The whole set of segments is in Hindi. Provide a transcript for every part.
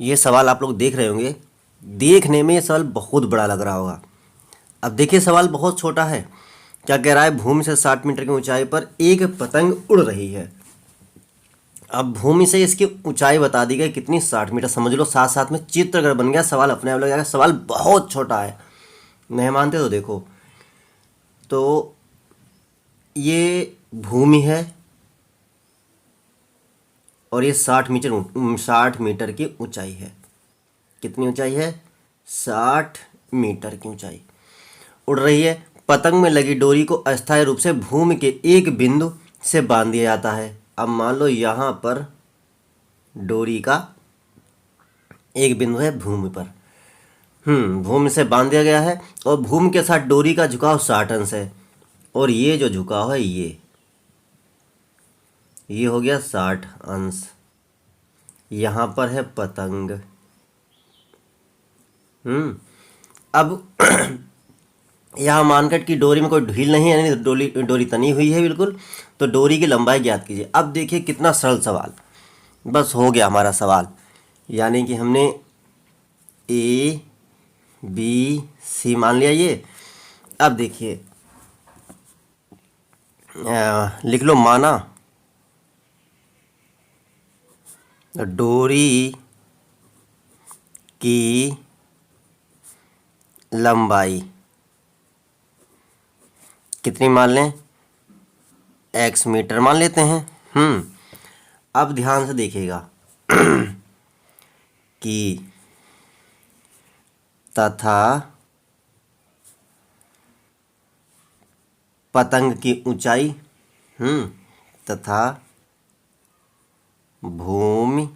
ये सवाल आप लोग देख रहे होंगे, देखने में ये सवाल बहुत बड़ा लग रहा होगा। अब देखिए सवाल बहुत छोटा है। क्या कह रहा है, भूमि से 60 मीटर की ऊंचाई पर एक पतंग उड़ रही है। अब भूमि से इसकी ऊंचाई बता दी गई कितनी, 60 मीटर। समझ लो साथ साथ में चित्र अगर बन गया सवाल अपने आप लग जाएगा। सवाल बहुत छोटा है, नहीं मानते तो देखो। तो ये भूमि है और ये 60 मीटर की ऊंचाई है। कितनी ऊंचाई है, 60 मीटर की ऊंचाई। उड़ रही है। पतंग में लगी डोरी को अस्थायी रूप से भूमि के एक बिंदु से बांध दिया जाता है। अब मान लो यहाँ पर डोरी का एक बिंदु है भूमि पर, भूमि से बांध दिया गया है और भूमि के साथ डोरी का झुकाव 60 अंश है। और ये जो झुकाव है ये हो गया 60 अंश। यहाँ पर है पतंग। अब यहाँ मानकर कि डोरी में कोई ढील नहीं है, यानी डोरी तनी हुई है बिल्कुल। तो डोरी की लंबाई ज्ञात कीजिए। अब देखिए कितना सरल सवाल, बस हो गया हमारा सवाल। यानी कि हमने ए बी सी मान लिया ये। अब देखिए लिख लो, माना डोरी की लंबाई कितनी मान लें, x मीटर मान लेते हैं। अब ध्यान से देखिएगा कि तथा पतंग की ऊंचाई तथा भूमि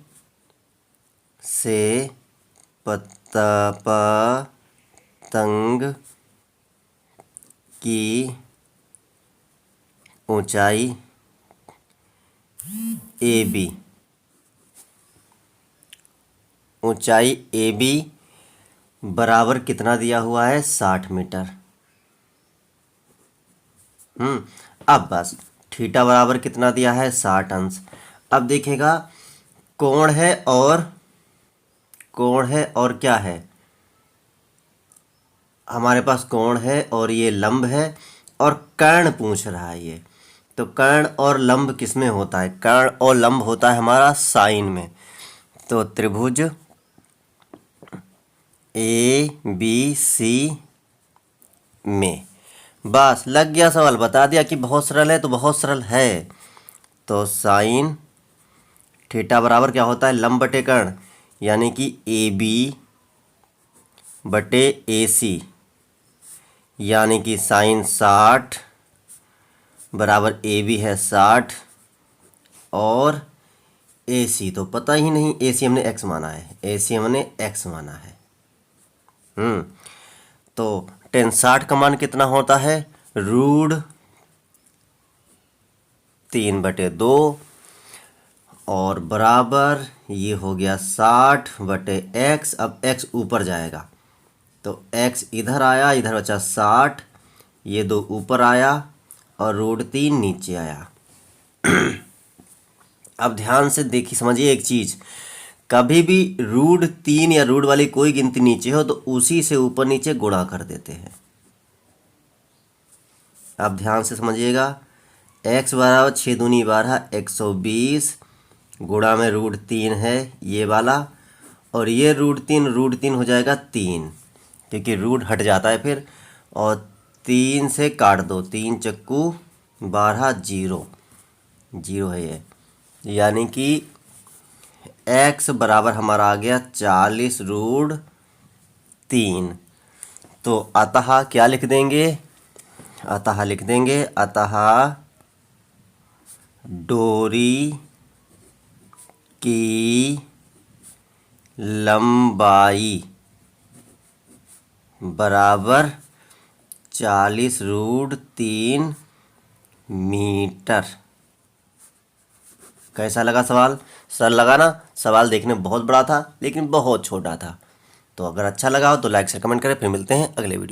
से पतंग की ऊंचाई ए बी, ऊंचाई ए बी बराबर कितना दिया हुआ है, 60 मीटर। अब बस थीटा बराबर कितना दिया है, 60 अंश। अब देखिएगा कोण है और क्या है, हमारे पास कोण है और ये लंब है और कर्ण पूछ रहा है ये। तो कर्ण और लंब किस में होता है, कर्ण और लंब होता है हमारा साइन में। तो त्रिभुज ए बी सी में। बस लग गया सवाल, बता दिया कि बहुत सरल है, तो बहुत सरल है। तो साइन थीटा बराबर क्या होता है, लंब बटे कर्ण, यानी कि ए बी बटे ए सी, यानी कि साइन 60 बराबर ए बी है 60 और ए सी तो पता ही नहीं, ए सी हमने एक्स माना है, तो tan 60 का मान कितना होता है, √3/2 और बराबर ये हो गया 60/x। अब x ऊपर जाएगा तो x इधर आया, इधर बचा 60, ये 2 ऊपर आया और √3 नीचे आया। अब ध्यान से देखिए, समझिए एक चीज़, कभी भी √3 या रूट वाली कोई गिनती नीचे हो तो उसी से ऊपर नीचे गुणा कर देते हैं। अब ध्यान से समझिएगा, x बराबर 6 दूनी 12 120 गुणा में √3 है ये वाला, और ये √3 हो जाएगा 3, क्योंकि रूट हट जाता है फिर, और 3 से काट दो, 3 चक्कू 12 जीरो है ये, यानी कि x बराबर हमारा आ गया 40√3। तो अतः क्या लिख देंगे, अतः डोरी की लंबाई बराबर 40√3 मीटर। कैसा लगा सवाल, सरल लगा ना। सवाल देखने में बहुत बड़ा था लेकिन बहुत छोटा था। तो अगर अच्छा लगा हो तो लाइक से कमेंट करें। फिर मिलते हैं अगले वीडियो।